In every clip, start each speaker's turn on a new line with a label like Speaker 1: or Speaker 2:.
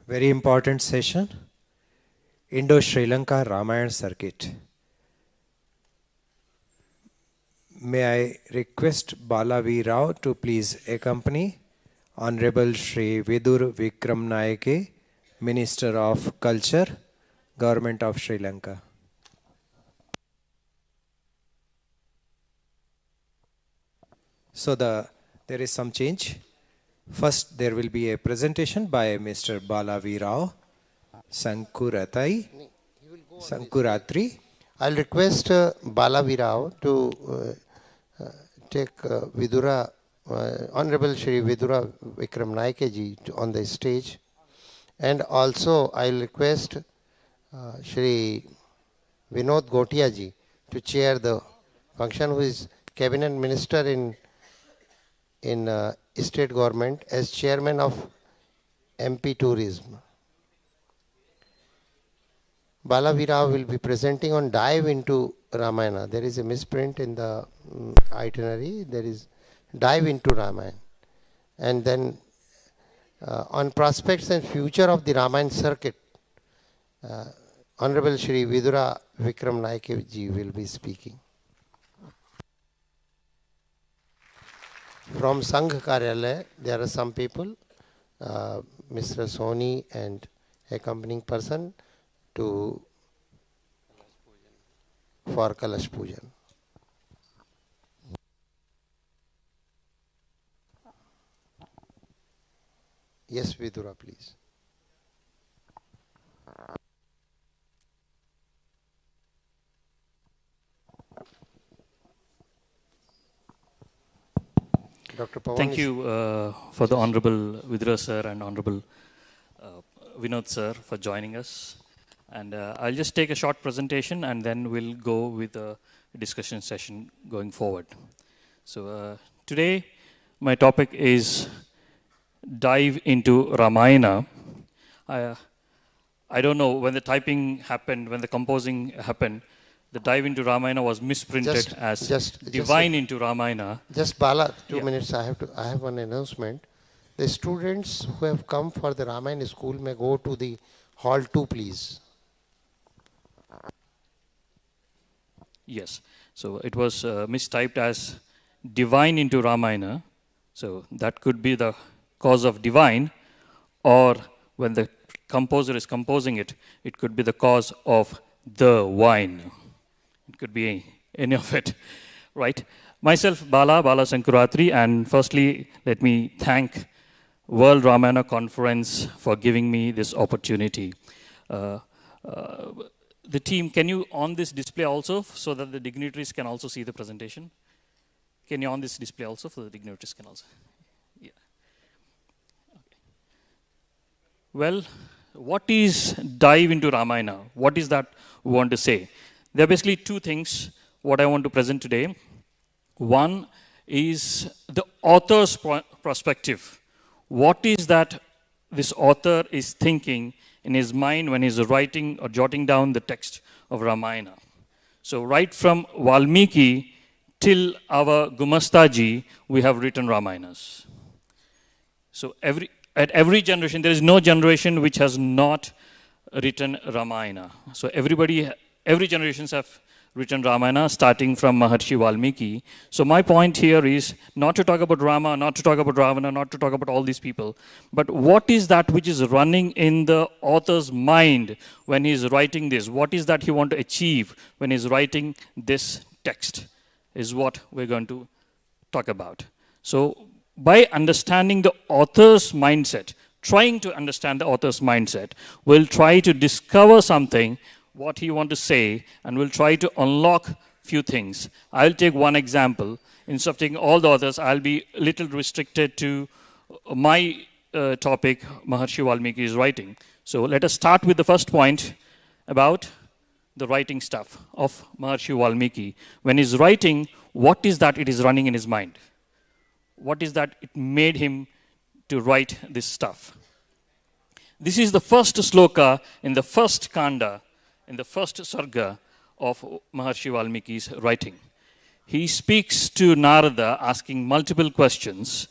Speaker 1: Very important session, Indo-Sri Lanka Ramayana circuit. May I request Bala Rao to please accompany Honorable Shri Vidura Wickramanayaka, Minister of Culture, Government of Sri Lanka. So there is some change. First, there will be a presentation by Mr. Bala Rao Sankuratri.
Speaker 2: I'll request Bala Rao to take Vidura, Honorable Shri Vidura Wickramanayaka ji on the stage. And also I'll request Shri Vinod Gotia ji to chair the function, who is Cabinet Minister in State Government as Chairman of MP Tourism. Bala Rao will be presenting on Dive into Ramayana. There is a misprint in the itinerary. There is Dive into Ramayana. And then on prospects and future of the Ramayana circuit, Honorable Shri Vidura Wickramanayaka ji will be speaking. From Sangh Karyalaya, there are some people, Mr. Soni and accompanying person for Kalash Pujan. Yes, Vidura, please. Dr. Pawan.
Speaker 3: Thank you for the Honorable Vidura sir and Honorable Vinod sir for joining us. And I'll just take a short presentation and then we'll go with a discussion session going forward. So today my topic is Dive into Ramayana. I don't know, when the typing happened, when the composing happened, the Dive into Ramayana was misprinted as Divine into Ramayana.
Speaker 2: Just Bala, 2 minutes. I have one announcement. The students who have come for the Ramayana school may go to the hall 2, please.
Speaker 3: Yes. So it was mistyped as Divine into Ramayana. So that could be the cause of divine, or when the composer is composing it, it could be the cause of the wine. It could be any of it, right? Myself, Bala Sankuratri, and firstly, let me thank World Ramayana Conference for giving me this opportunity. The team, can you on this display also, so that the dignitaries can also see the presentation? Can you on this display also, so the dignitaries can also? Yeah. Okay. Well, what is Dive into Ramayana? What is that we want to say? There are basically two things what I want to present today. One is the author's perspective. What is that this author is thinking in his mind when he's writing or jotting down the text of Ramayana? So right from Valmiki till our Gumastaji, we have written Ramayanas. So at every generation, there is no generation which has not written Ramayana. So every generations have written Ramayana, starting from Maharshi Valmiki. So my point here is not to talk about Rama, not to talk about Ravana, not to talk about all these people, but what is that which is running in the author's mind when he's writing this? What is that he want to achieve when he's writing this text is what we're going to talk about. So by understanding the author's mindset, trying to understand the author's mindset, we'll try to discover something what he want to say, and we'll try to unlock few things. I'll take one example. Instead of taking all the others, I'll be a little restricted to my topic, Maharshi Valmiki is writing. So let us start with the first point about the writing stuff of Maharshi Valmiki. When he's writing, what is that it is running in his mind? What is that it made him to write this stuff? This is the first sloka in the first kanda, in the first sarga of Maharshi Valmiki's writing. He speaks to Narada asking multiple questions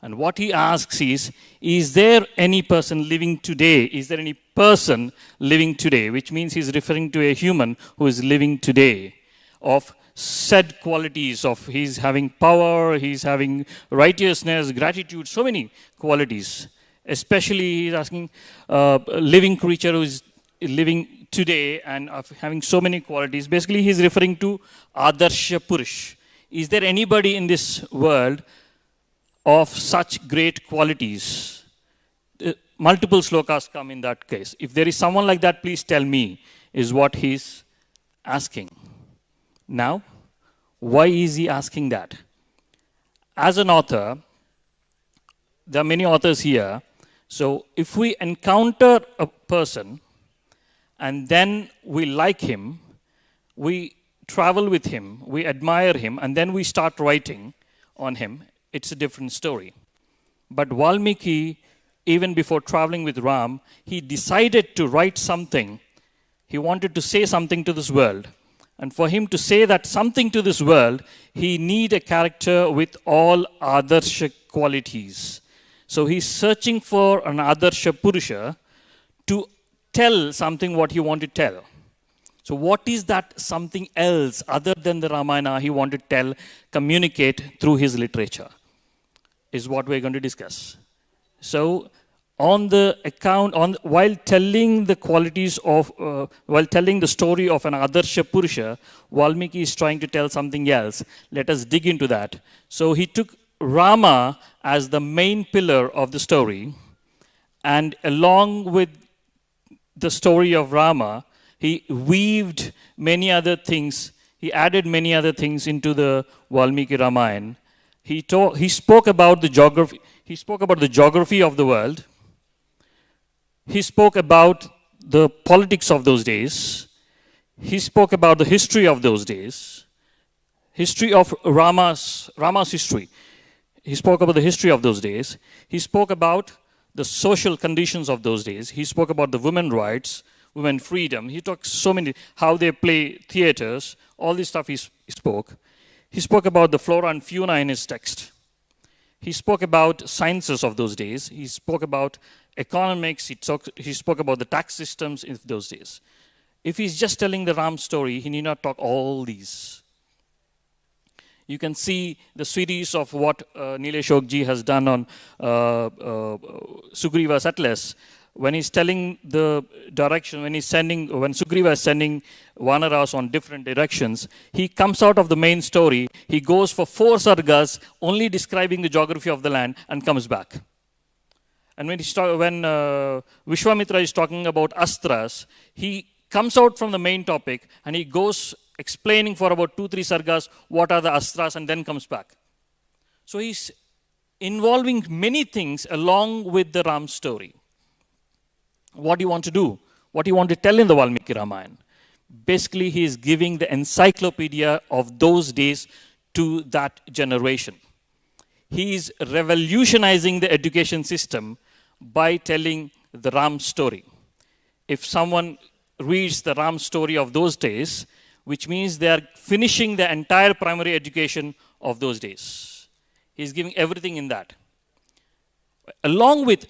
Speaker 3: And what he asks is there any person living today? Is there any person living today? Which means he's referring to a human who is living today, of said qualities of he's having power, he's having righteousness, gratitude, so many qualities. Especially he's asking a living creature who is living today and of having so many qualities. Basically he's referring to Adarsha Purush. Is there anybody in this world of such great qualities? Multiple slokas come in that case. If there is someone like that, please tell me, is what he's asking. Now, why is he asking that? As an author, there are many authors here. So if we encounter a person and then we like him, we travel with him, we admire him, and then we start writing on him, it's a different story. But Valmiki, even before traveling with Ram, he decided to write something. He wanted to say something to this world. And for him to say that something to this world, he need a character with all Adarsha qualities. So he's searching for an Adarsha Purusha to tell something what he wanted to tell. So what is that something else other than the Ramayana he wanted to tell, communicate through his literature, is what we're going to discuss. So on the account, while telling the qualities of, while telling the story of an Adarsha Purusha, Valmiki is trying to tell something else. Let us dig into that. So he took Rama as the main pillar of the story, and along with the story of Rama, he weaved many other things. He added many other things into the Valmiki Ramayana. He spoke about the geography. He spoke about the geography of the world. He spoke about the politics of those days. He spoke about the history of those days. History of Rama's history. He spoke about the history of those days. He spoke about the social conditions of those days. He spoke about the women's rights, women freedom. He talked so many, how they play theaters, all this stuff he spoke. He spoke about the flora and fauna in his text. He spoke about sciences of those days. He spoke about economics. He spoke about the tax systems in those days. If he's just telling the Ram story, he need not talk all these. You can see the series of what Nilesh Okji has done on Sugriva's Atlas. When he's telling the direction, when Sugriva is sending Vanaras on different directions, he comes out of the main story. He goes for 4 sargas, only describing the geography of the land, and comes back. And when Vishwamitra is talking about astras, he comes out from the main topic and he goes explaining for about 2-3 sargas what are the astras, and then comes back. So he's involving many things along with the Ram story. What do you want to do? What do you want to tell in the Valmiki Ramayana? Basically, he is giving the encyclopedia of those days to that generation. He is revolutionizing the education system by telling the Ram story. If someone reads the Ram story of those days, which means they are finishing the entire primary education of those days. He's giving everything in that. Along with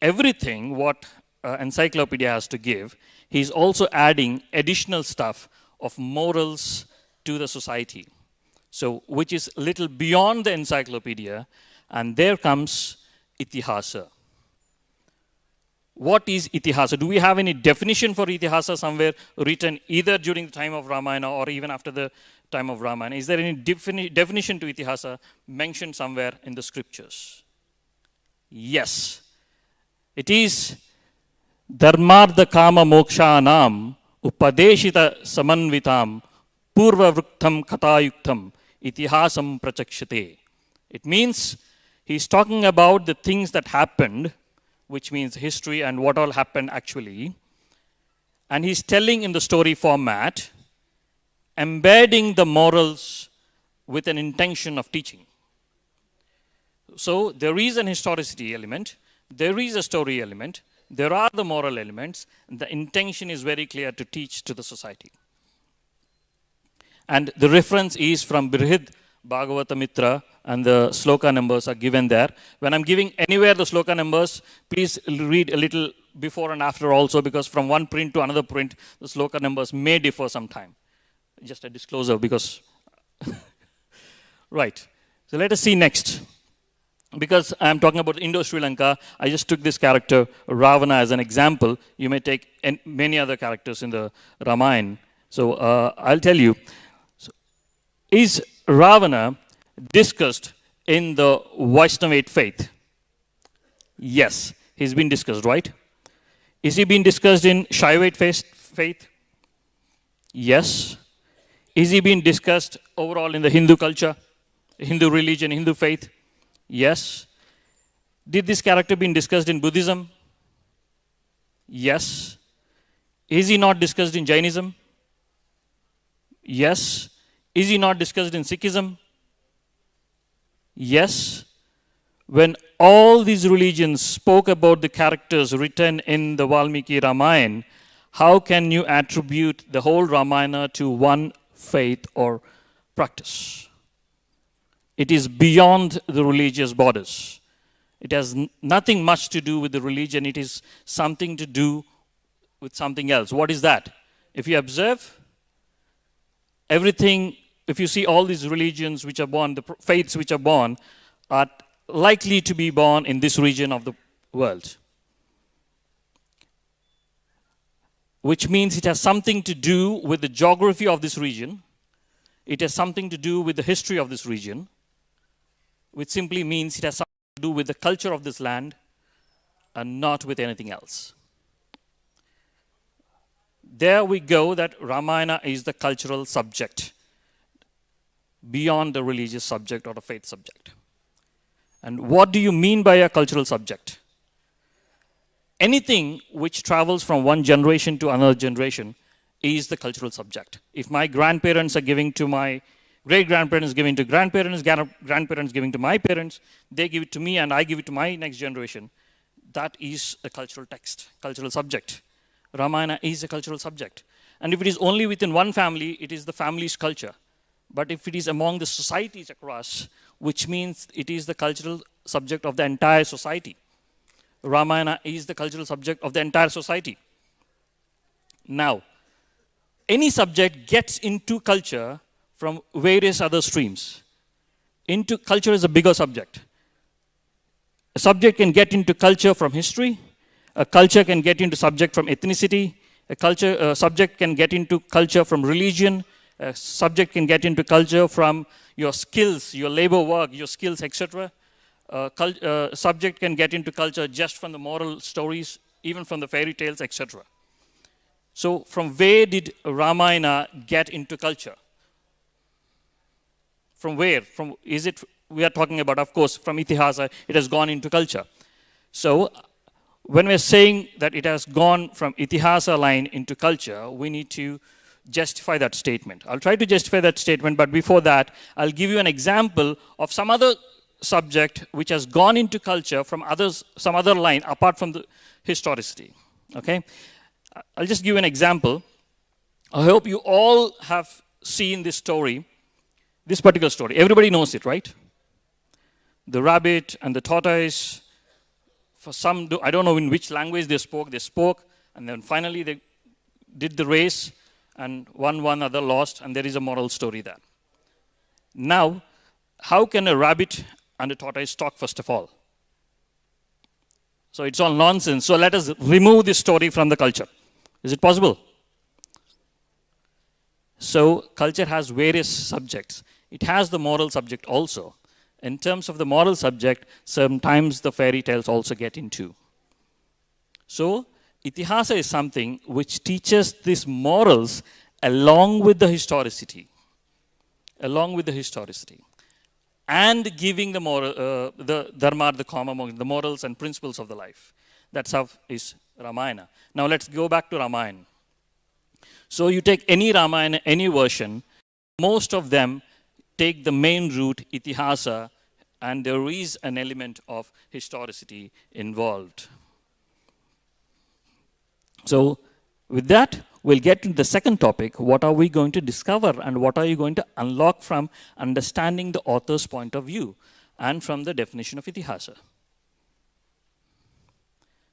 Speaker 3: everything what encyclopedia has to give, he's also adding additional stuff of morals to the society. So, which is a little beyond the encyclopedia, and there comes Itihasa. What is Itihasa? Do we have any definition for Itihasa somewhere written either during the time of Ramayana or even after the time of Ramayana? Is there any definition to Itihasa mentioned somewhere in the scriptures? Yes. It is Dharmartha Kama Mokshanam Upadeshita Samanvitam Purva Vruktam Katayuktam Itihasam Prachakshate. It means he's talking about the things that happened, which means history and what all happened actually. And he's telling in the story format, embedding the morals with an intention of teaching. So there is an historicity element, there is a story element, there are the moral elements, and the intention is very clear to teach to the society. And the reference is from Brihad Bhagavata Mitra, and the sloka numbers are given there. When I'm giving anywhere the sloka numbers, please read a little before and after also, because from one print to another print, the sloka numbers may differ sometime. Just a disclosure, because... Right. So let us see next. Because I'm talking about Indo-Sri Lanka, I just took this character, Ravana, as an example. You may take many other characters in the Ramayana. So I'll tell you. So, is Ravana discussed in the Vaishnavite faith? Yes, he's been discussed, right? Is he being discussed in Shaivite faith? Yes. Is he being discussed overall in the Hindu culture, Hindu religion, Hindu faith? Yes. Did this character being discussed in Buddhism? Yes. Is he not discussed in Jainism? Yes. Is he not discussed in Sikhism? Yes. When all these religions spoke about the characters written in the Valmiki Ramayana, how can you attribute the whole Ramayana to one faith or practice? It is beyond the religious borders. It has nothing much to do with the religion. It is something to do with something else. What is that? If you observe, everything, if you see all these religions which are born, the faiths which are born, are likely to be born in this region of the world. Which means it has something to do with the geography of this region. It has something to do with the history of this region, which simply means it has something to do with the culture of this land and not with anything else. There we go, that Ramayana is the cultural subject beyond the religious subject or the faith subject. And what do you mean by a cultural subject? Anything which travels from one generation to another generation is the cultural subject. If my grandparents are giving to my great-grandparents, giving to grandparents, grandparents giving to my parents, they give it to me and I give it to my next generation, that is a cultural text, cultural subject. Ramayana is a cultural subject. And if it is only within one family, it is the family's culture. But if it is among the societies across, which means it is the cultural subject of the entire society. Ramayana is the cultural subject of the entire society. Now, any subject gets into culture from various other streams. Into culture is a bigger subject. A subject can get into culture from history. A culture can get into subject from ethnicity. A subject can get into culture from religion. A subject can get into culture from your skills, your labor work, your skills, etc. Subject can get into culture just from the moral stories, even from the fairy tales, etc. So from where did Ramayana get into culture? From where? We are talking about, of course, from Itihasa, it has gone into culture. So when we're saying that it has gone from Itihasa line into culture, we need to justify that statement. I'll try to justify that statement, but before that, I'll give you an example of some other subject which has gone into culture from some other line apart from the historicity. Okay? I'll just give you an example. I hope you all have seen this story, this particular story. Everybody knows it, right? The rabbit and the tortoise. For some, I don't know in which language they spoke, and then finally they did the race, and one other lost, and there is a moral story there. Now, how can a rabbit and a tortoise talk, first of all? So it's all nonsense. So let us remove this story from the culture. Is it possible? So culture has various subjects. It has the moral subject also. In terms of the moral subject, sometimes the fairy tales also get into. So Itihasa is something which teaches these morals along with the historicity. Along with the historicity. And giving the moral, the dharma, the karma, the morals and principles of the life. That's how is Ramayana. Now let's go back to Ramayana. So you take any Ramayana, any version, most of them take the main route, Itihasa, and there is an element of historicity involved. So with that, we'll get to the second topic. What are we going to discover and what are you going to unlock from understanding the author's point of view and from the definition of Itihasa?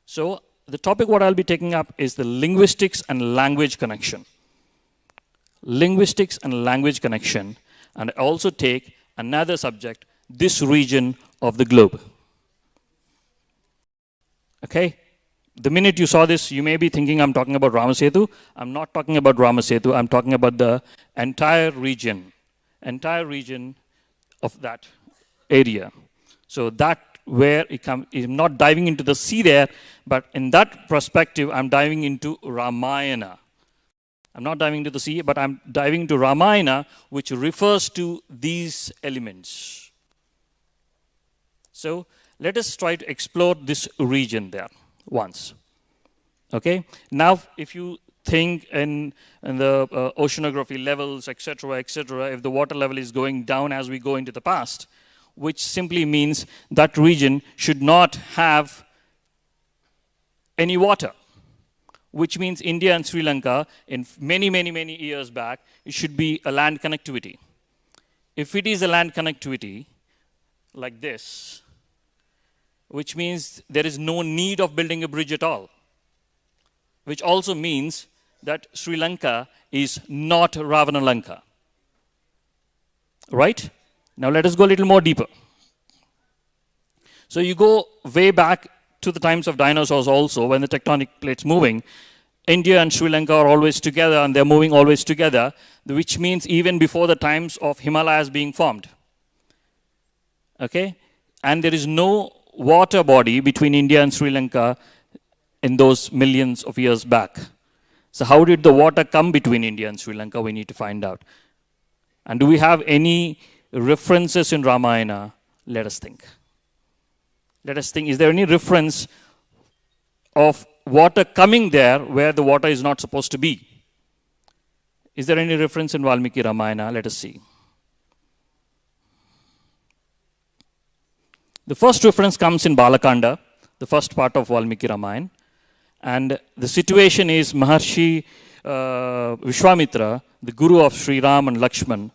Speaker 3: So the topic what I'll be taking up is the linguistics and language connection. Linguistics and language connection. And I also take another subject, this region of the globe. Okay? The minute you saw this, you may be thinking I'm talking about Ramasetu. I'm not talking about Ramasetu. I'm talking about the entire region of that area. So that where it comes, I'm not diving into the sea there, but in that perspective, I'm diving into Ramayana. I'm not diving into the sea, but I'm diving into Ramayana, which refers to these elements. So let us try to explore this region there once. Okay? Now, if you think in the oceanography levels, etc., if the water level is going down as we go into the past, which simply means that region should not have any water, which means India and Sri Lanka, in many years back, it should be a land connectivity. If it is a land connectivity like this, which means there is no need of building a bridge at all, which also means that Sri Lanka is not Ravana Lanka. Right? Now let us go a little more deeper. So you go way back to the times of dinosaurs also, when the tectonic plates moving, India and Sri Lanka are always together and they're moving always together, which means even before the times of Himalayas being formed. Okay? And there is no water body between India and Sri Lanka in those millions of years back. So how did the water come between India and Sri Lanka? We need to find out. And do we have any references in Ramayana? Let us think. Let us think, is there any reference of water coming there where the water is not supposed to be? Is there any reference in Valmiki Ramayana? Let us see. The first reference comes in Balakanda, the first part of Valmiki Ramayana. And the situation is Maharshi Vishwamitra, the guru of Sri Ram and Lakshman,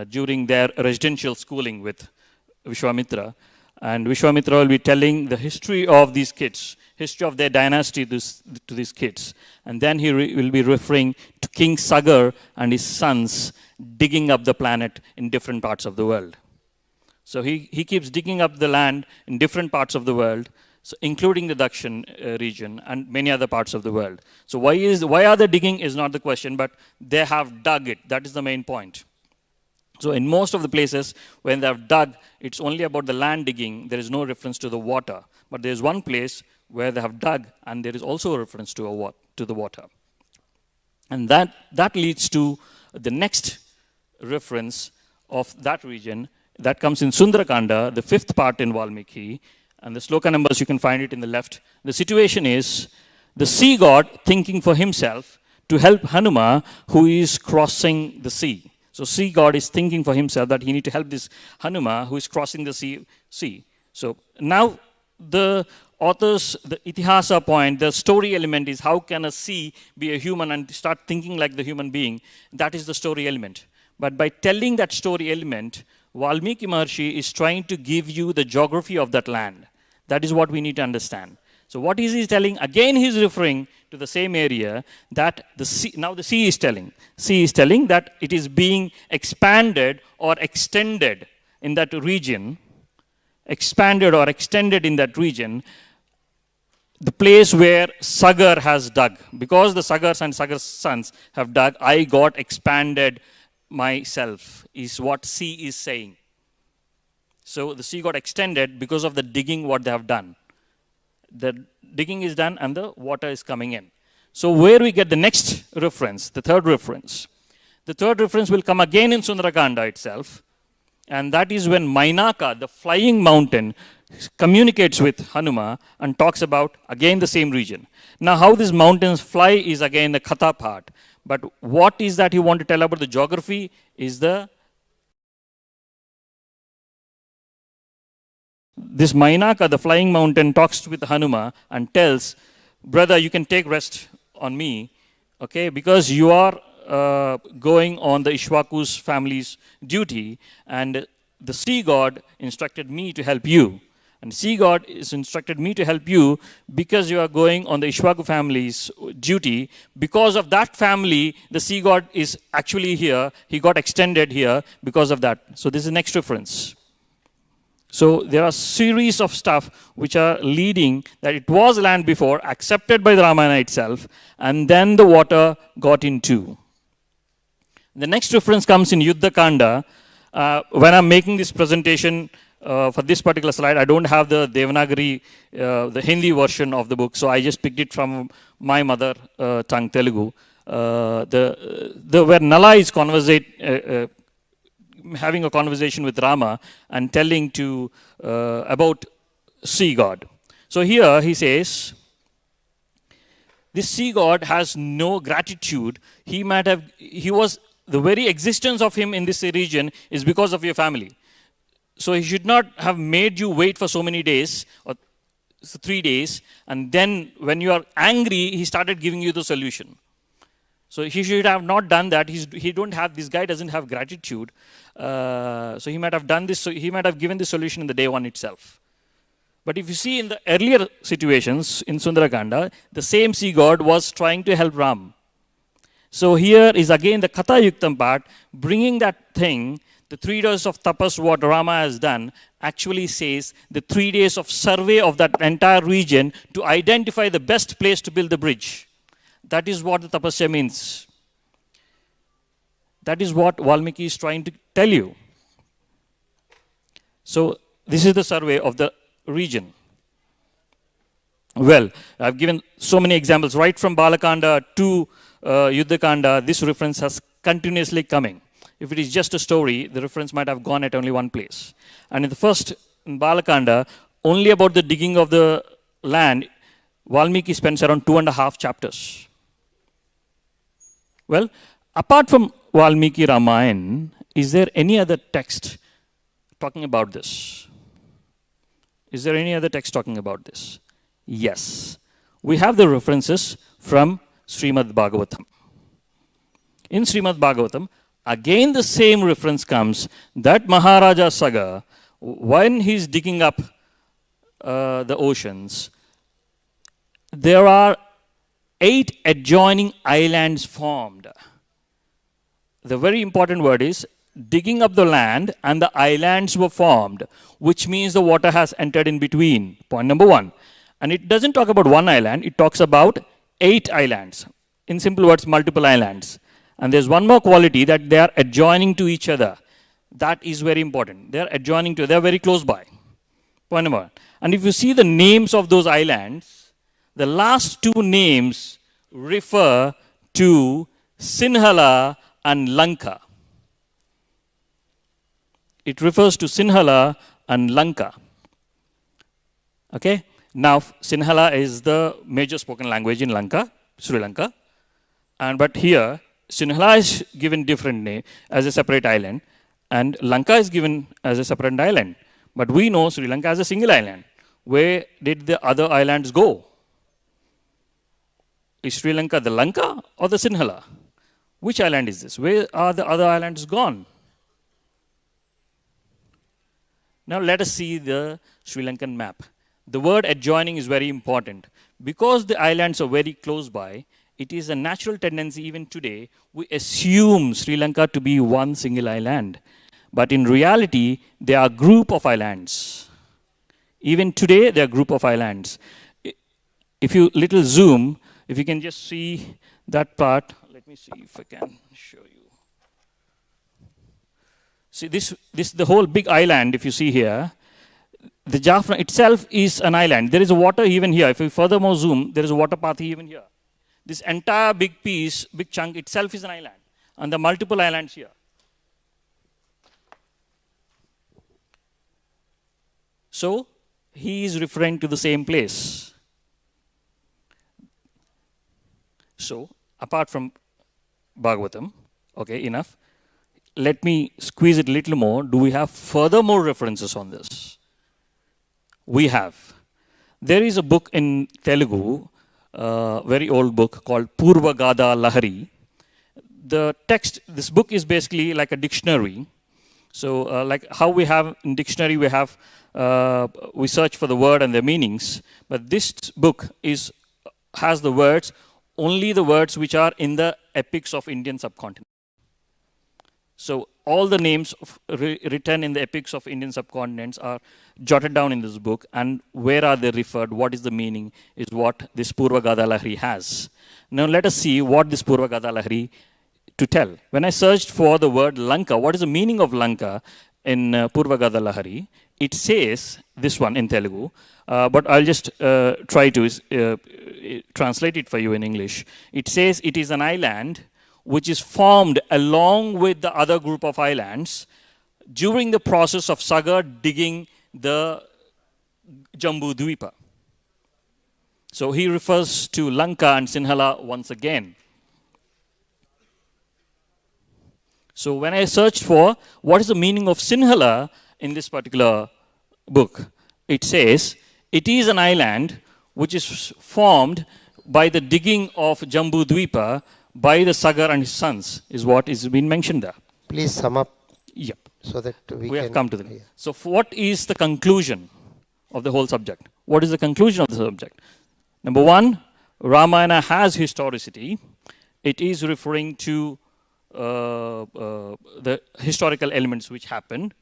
Speaker 3: during their residential schooling with Vishwamitra. And Vishwamitra will be telling the history of these kids, history of their dynasty to these kids. And then he will be referring to King Sagar and his sons digging up the planet in different parts of the world. So he keeps digging up the land in different parts of the world, so including the Dakshin region and many other parts of the world. So why are they digging is not the question, but they have dug it. That is the main point. So in most of the places, when they have dug, it's only about the land digging. There is no reference to the water. But there is one place where they have dug, and there is also a reference to the water. And that leads to the next reference of that region. That comes in Sundarakanda, the fifth part in Valmiki. And the sloka numbers, you can find it in the left. The situation is the sea god thinking for himself to help Hanuma, who is crossing the sea. So sea god is thinking for himself that he need to help this Hanuma who is crossing the sea. So now the author's, the Itihasa point, the story element is how can a sea be a human and start thinking like the human being? That is the story element. But by telling that story element, Valmiki Maharshi is trying to give you the geography of that land. That is what we need to understand. So what is he telling? Again, he's referring to the same area that the sea, now the sea is telling. Sea is telling that it is being expanded or extended in that region, expanded or extended in that region, the place where Sagar has dug. Because the Sagars and Sagar's sons have dug, I got expanded myself, is what sea is saying. So the sea got extended because of the digging what they have done. The digging is done and the water is coming in. So where we get the next reference, the third reference. The third reference will come again in Sundarakanda itself. And that is when Mainaka, the flying mountain, communicates with Hanuma and talks about, again, the same region. Now, how these mountains fly is again the Katha part. But what is that you want to tell about the geography is this Mainaka, the flying mountain, talks with Hanuma and tells, brother, you can take rest on me. Okay, because you are going on the Ishwaku's family's duty, and the sea god instructed me to help you. And sea god is instructed me to help you because you are going on the Ishwaku family's duty. Because of that family, the sea god is actually here. He got extended here because of that. So this is the next reference. So there are series of stuff which are leading that it was land before, accepted by the Ramayana itself, and then the water got into. The next reference comes in Yuddha Kanda. When I'm making this presentation for this particular slide, I don't have the Devanagari, the Hindi version of the book, so I just picked it from my mother tongue, Telugu. Where Nala is having a conversation with Rama and telling to about sea god. So here he says, this sea god has no gratitude. The very existence of him in this region is because of your family. So he should not have made you wait for so many days, or 3 days, and then when you are angry, he started giving you the solution. So he should have not done that. This guy doesn't have gratitude. So he might have done this, so he might have given the solution in the day one itself. But if you see in the earlier situations in Sundarakanda, the same sea god was trying to help Ram. So here is again the Katha Yuktam part, bringing that thing, the 3 days of tapas what Rama has done, actually says the 3 days of survey of that entire region to identify the best place to build the bridge. That is what the tapasya means. That is what Valmiki is trying to tell you. So this is the survey of the region. Well, I've given so many examples, right from Balakanda to Yuddhakanda. This reference has continuously coming. If it is just a story, the reference might have gone at only one place. And in the first, in Balakanda, only about the digging of the land, Valmiki spends around 2.5 chapters. Well, apart from Valmiki Ramayana, is there any other text talking about this? Is there any other text talking about this? Yes. We have the references from Srimad Bhagavatam. In Srimad Bhagavatam, again the same reference comes that Maharaja Saga, when he's digging up the oceans, there are 8 adjoining islands formed. The very important word is digging up the land and the islands were formed, which means the water has entered in between. Point number 1. And it doesn't talk about one island, it talks about 8 islands. In simple words, multiple islands. And there's one more quality, that they are adjoining to each other. That is very important. They are adjoining to, they are very close by. Point number 1. And if you see the names of those islands, the last 2 names refer to Sinhala and Lanka. It refers to Sinhala and Lanka. Okay? Now, Sinhala is the major spoken language in Lanka, Sri Lanka. But here, Sinhala is given different name as a separate island, and Lanka is given as a separate island. But we know Sri Lanka as a single island. Where did the other islands go? Is Sri Lanka the Lanka or the Sinhala? Which island is this? Where are the other islands gone? Now let us see the Sri Lankan map. The word adjoining is very important. Because the islands are very close by, it is a natural tendency even today, we assume Sri Lanka to be one single island. But in reality, they are a group of islands. Even today, they are a group of islands. If you little zoom, if you can just see that part, let me see if I can show you. See this the whole big island, if you see here, the Jaffna itself is an island. There is a water even here. If you furthermore zoom, there is a water path even here. This entire big piece, big chunk itself is an island. And the multiple islands here. So, he is referring to the same place. So, apart from Bhagavatam, okay, enough. Let me squeeze it a little more. Do we have furthermore references on this? We have. There is a book in Telugu, very old book called Purva Gada Lahari. The text, this book is basically like a dictionary. So like how we have in dictionary, we have, we search for the word and their meanings. But this book has the words, only the words which are in the epics of Indian subcontinent. So all the names written in the epics of Indian subcontinents are jotted down in this book, and where are they referred, what is the meaning, is what this Purva Gada Lahari has. Now let us see what this Purva Gada Lahari to tell. When I searched for the word Lanka, what is the meaning of Lanka in Purva Gada Lahari, it says, this one in Telugu, but I'll just try to translate it for you in English. It says it is an island which is formed along with the other group of islands during the process of Sagar digging the Jambu Dvipa. So he refers to Lanka and Sinhala once again. So when I searched for what is the meaning of Sinhala in this particular book, it says it is an island which is formed by the digging of Jambu Dvipa by the Sagar and his sons, is what is been mentioned there.
Speaker 2: Please sum up.
Speaker 3: Yep.
Speaker 2: So that we
Speaker 3: have come to the.
Speaker 2: Yeah.
Speaker 3: So what is the conclusion of the whole subject? What is the conclusion of the subject? Number one, Ramayana has historicity. It is referring to the historical elements which happened.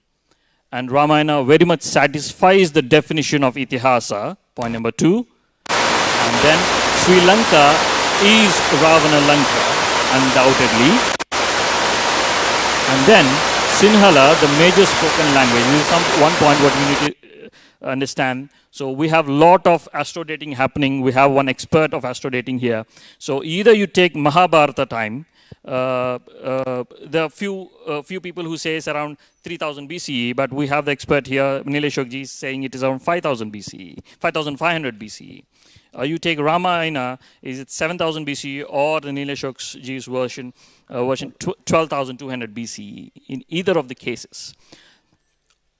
Speaker 3: And Ramayana very much satisfies the definition of Itihasa, point number two. And then Sri Lanka is Ravana Lanka, undoubtedly. And then Sinhala, the major spoken language. This is one point what we need to understand. So we have a lot of astrodating happening. We have one expert of astrodating here. So either you take Mahabharata time, there are few people who say it's around 3000 BCE, but we have the expert here, Nileshokji, saying it is around 5000 BCE, 5500 BCE. You take Ramayana, is it 7000 BCE, or the Nileshokji's version 12,200 BCE, in either of the cases.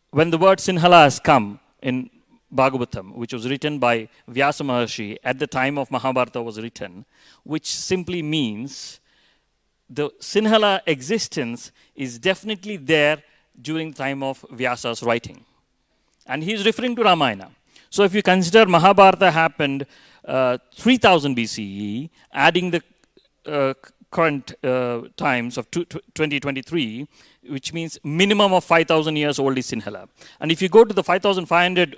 Speaker 3: When the word Sinhala has come in Bhagavatam, which was written by Vyasa Maharshi at the time of Mahabharata was written, which simply means the Sinhala existence is definitely there during the time of Vyasa's writing. And he is referring to Ramayana. So if you consider Mahabharata happened 3000 BCE, adding the current times of 2023, which means minimum of 5,000 years old is Sinhala. And if you go to the 5,500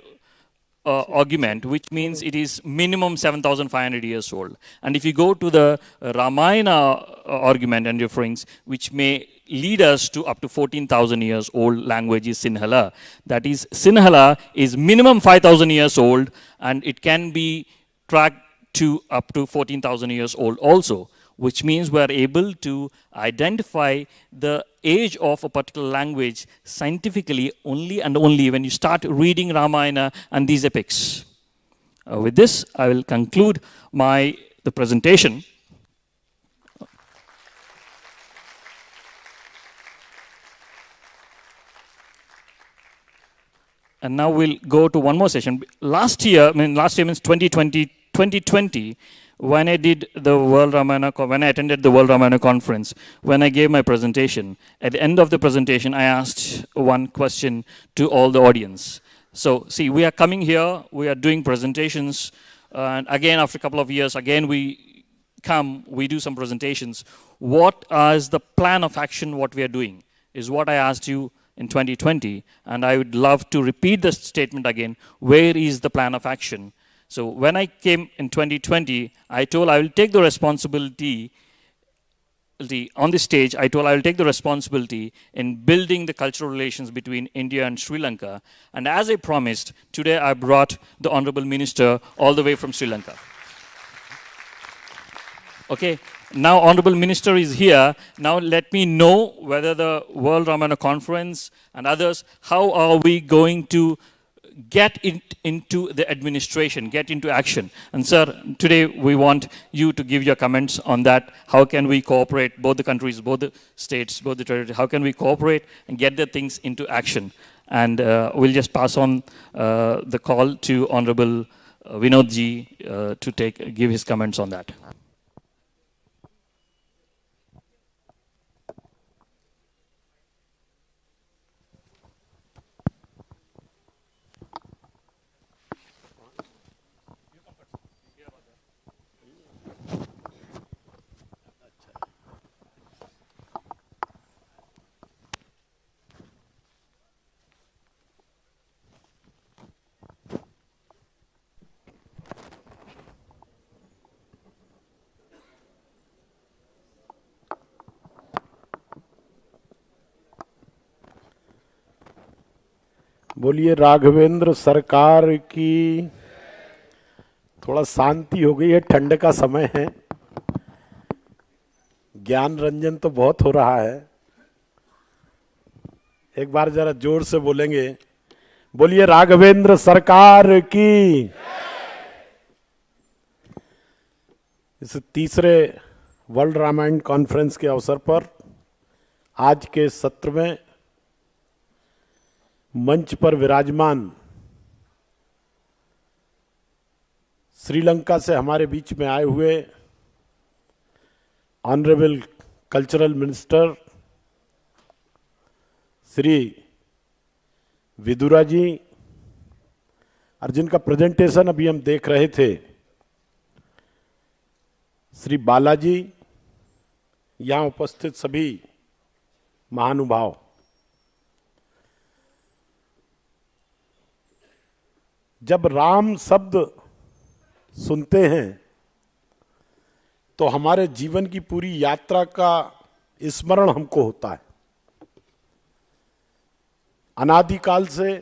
Speaker 3: argument, which means it is minimum 7,500 years old. And if you go to the Ramayana argument and reference, which may lead us to up to 14,000 years old language is Sinhala. That is, Sinhala is minimum 5,000 years old, and it can be tracked to up to 14,000 years old also, which means we are able to identify the age of a particular language scientifically only and only when you start reading Ramayana and these epics. With this, I will conclude the presentation. And now we'll go to one more session. Last year means 2020, when I did the World Ramayana, when I attended the World Ramayana conference, when I gave my presentation, at the end of the presentation, I asked one question to all the audience. So, see, we are coming here, we are doing presentations, and again, after a couple of years, again, we do some presentations. What is the plan of action, what we are doing, is what I asked you in 2020, and I would love to repeat the statement again. Where is the plan of action? So when I came in 2020, I told I will take the responsibility on the stage. I told I will take the responsibility in building the cultural relations between India and Sri Lanka. And as I promised, today I brought the Honorable Minister all the way from Sri Lanka. Okay, now Honorable Minister is here. Now let me know whether the World Ramayana Conference and others, how are we going to get into the administration, get into action. And sir, today we want you to give your comments on that. How can we cooperate, both the countries, both the states, both the territories, how can we cooperate and get the things into action? And we'll just pass on the call to Honorable Vinod ji to give his comments on that.
Speaker 4: बोलिए राघवेंद्र सरकार की। थोड़ा शांति हो गई है, ठंड का समय है, ज्ञान रंजन तो बहुत हो रहा है। एक बार जरा जोर से बोलेंगे, बोलिए राघवेंद्र सरकार की। इस तीसरे वर्ल्ड रामायण कॉन्फ्रेंस के अवसर पर आज के सत्र में मंच पर विराजमान श्रीलंका से हमारे बीच में आए हुए honourable cultural minister Shri Vidura ji, और जिनका प्रेजेंटेशन अभी हम देख रहे थे श्री बालाजी, यहाँ उपस्थित सभी महानुभाव, जब राम शब्द सुनते हैं तो हमारे जीवन की पूरी यात्रा का स्मरण हमको होता है। अनादिकाल से,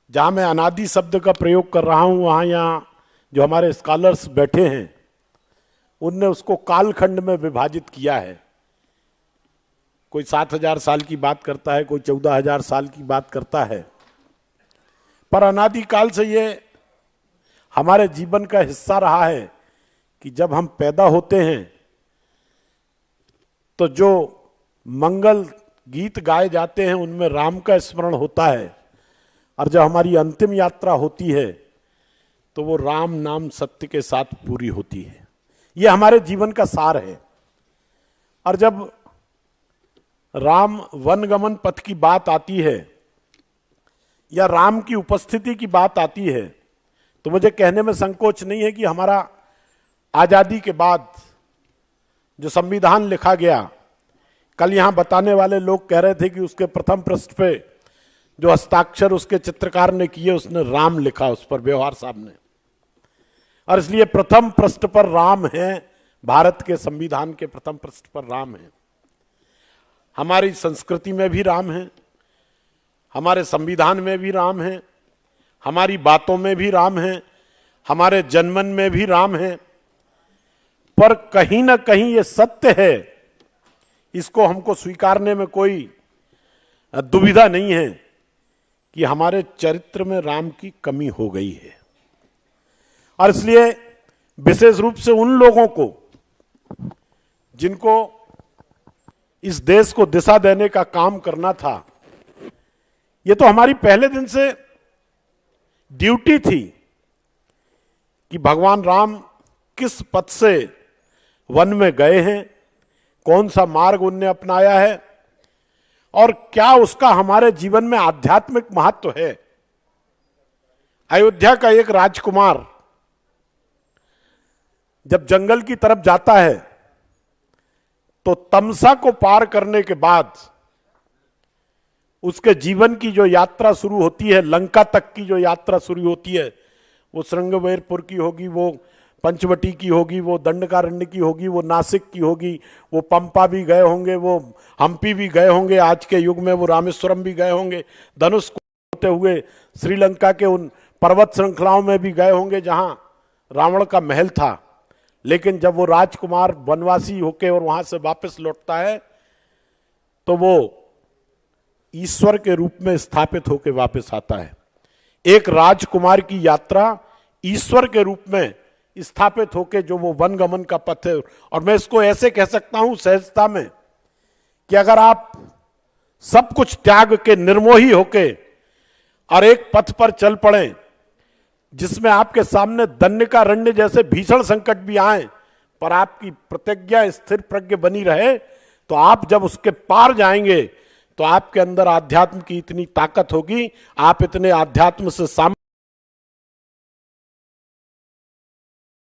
Speaker 4: जहां मैं अनादि शब्द का प्रयोग कर रहा हूं, वहां यहां जो हमारे स्कॉलर्स बैठे हैं उनने उसको कालखंड में विभाजित किया है। कोई 7,000 साल की बात करता है, कोई 14,000 साल की बात करता है, पर अनादिकाल से ये हमारे जीवन का हिस्सा रहा है कि जब हम पैदा होते हैं तो जो मंगल गीत गाए जाते हैं उनमें राम का स्मरण होता है, और जब हमारी अंतिम यात्रा होती है तो वो राम नाम सत्य के साथ पूरी होती है। ये हमारे जीवन का सार है। और जब राम वनगमन पथ की बात आती है या राम की उपस्थिति की बात आती है तो मुझे कहने में संकोच नहीं है कि हमारा आजादी के बाद जो संविधान लिखा गया, कल यहां बताने वाले लोग कह रहे थे कि उसके प्रथम पृष्ठ पे जो हस्ताक्षर उसके चित्रकार ने किए उसने राम लिखा, उस पर व्यवहार साहब ने, और इसलिए प्रथम पृष्ठ पर राम है, भारत के संविधान के प्रथम पृष्ठ पर राम है। हमारी संस्कृति में भी राम है, हमारे संविधान में भी राम है, हमारी बातों में भी राम है, हमारे जनमन में भी राम है। पर कहीं ना कहीं ये सत्य है, इसको हमको स्वीकारने में कोई दुविधा नहीं है कि हमारे चरित्र में राम की कमी हो गई है। और इसलिए विशेष रूप से उन लोगों को जिनको इस देश को दिशा देने का काम करना था, ये तो हमारी पहले दिन से ड्यूटी थी कि भगवान राम किस पथ से वन में गए हैं, कौन सा मार्ग उनने अपनाया है और क्या उसका हमारे जीवन में आध्यात्मिक महत्व है। अयोध्या का एक राजकुमार जब जंगल की तरफ जाता है तो तमसा को पार करने के बाद उसके जीवन की जो यात्रा शुरू होती है, लंका तक की जो यात्रा शुरू होती है, वो श्रृंगवेरपुर की होगी, वो पंचवटी की होगी, वो दंडकारण्य की होगी, वो नासिक की होगी, वो पंपा भी गए होंगे, वो हम्पी भी गए होंगे, आज के युग में वो रामेश्वरम भी गए होंगे, धनुष होते हुए श्रीलंका के उन पर्वत श्रृंखलाओं में भी गए होंगे जहां रावण का महल था। लेकिन जब वो राजकुमार वनवासी होके और वहां से वापस लौटता है तो वो ईश्वर के रूप में स्थापित होकर वापस आता है। एक राजकुमार की यात्रा ईश्वर के रूप में स्थापित होकर जो वो वनगमन का पथ है, और मैं इसको ऐसे कह सकता हूं सहजता में कि अगर आप सब कुछ त्याग के निर्मोही होके और एक पथ पर चल पड़े जिसमें आपके सामने दंडकारण्य जैसे भीषण संकट भी आए, पर आपकी प्रतिज्ञा स्थिर प्रज्ञ बनी रहे, तो आप जब उसके पार जाएंगे तो आपके अंदर आध्यात्म की इतनी ताकत होगी, आप इतने आध्यात्म से सामने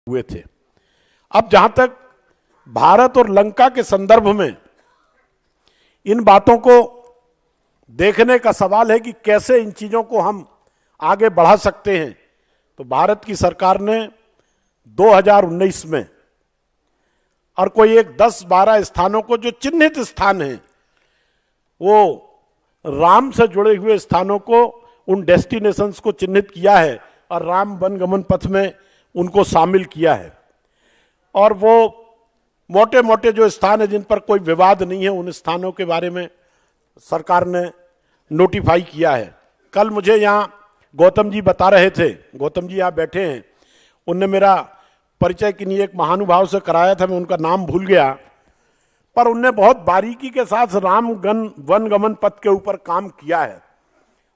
Speaker 4: हुए थे। अब जहां तक भारत और लंका के संदर्भ में इन बातों को देखने का सवाल है कि कैसे इन चीजों को हम आगे बढ़ा सकते हैं, तो भारत की सरकार ने 2019 में और कोई एक 10-12 स्थानों को, जो चिन्हित स्थान हैं, वो राम से जुड़े हुए स्थानों को, उन डेस्टिनेशंस को चिन्हित किया है और राम वनगमन पथ में उनको शामिल किया है। और वो मोटे मोटे जो स्थान है जिन पर कोई विवाद नहीं है, उन स्थानों के बारे में सरकार ने नोटिफाई किया है। कल मुझे यहाँ गौतम जी बता रहे थे, गौतम जी यहाँ बैठे हैं, उनने मेरा परिचय किन्हीं एक महानुभाव से कराया था, मैं उनका नाम भूल गया, पर उनने बहुत बारीकी के साथ वनगमन पथ के ऊपर काम किया है,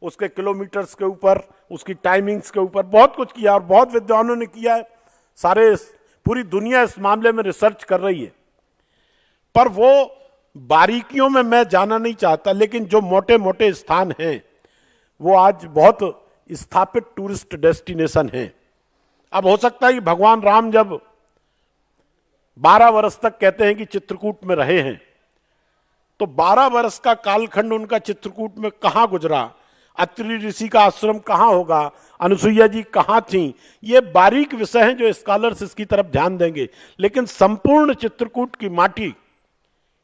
Speaker 4: उसके किलोमीटर्स के ऊपर, उसकी टाइमिंग्स के ऊपर बहुत कुछ किया और बहुत विद्वानों ने किया है। पूरी दुनिया इस मामले में रिसर्च कर रही है, पर वो बारीकियों में मैं जाना नहीं चाहता, लेकिन जो मोटे मोटे स्थान हैं वो आज बहुत स्थापित टूरिस्ट डेस्टिनेशन हैं। अब हो सकता है कि भगवान राम जब 12 वर्ष तक कहते हैं कि चित्रकूट में रहे हैं, तो 12 वर्ष का कालखंड उनका चित्रकूट में कहां गुजरा, अत्रि ऋषि का आश्रम कहां होगा, अनुसुईया जी कहां थी, ये बारीक विषय हैं जो स्कॉलर्स इसकी तरफ ध्यान देंगे। लेकिन संपूर्ण चित्रकूट की माटी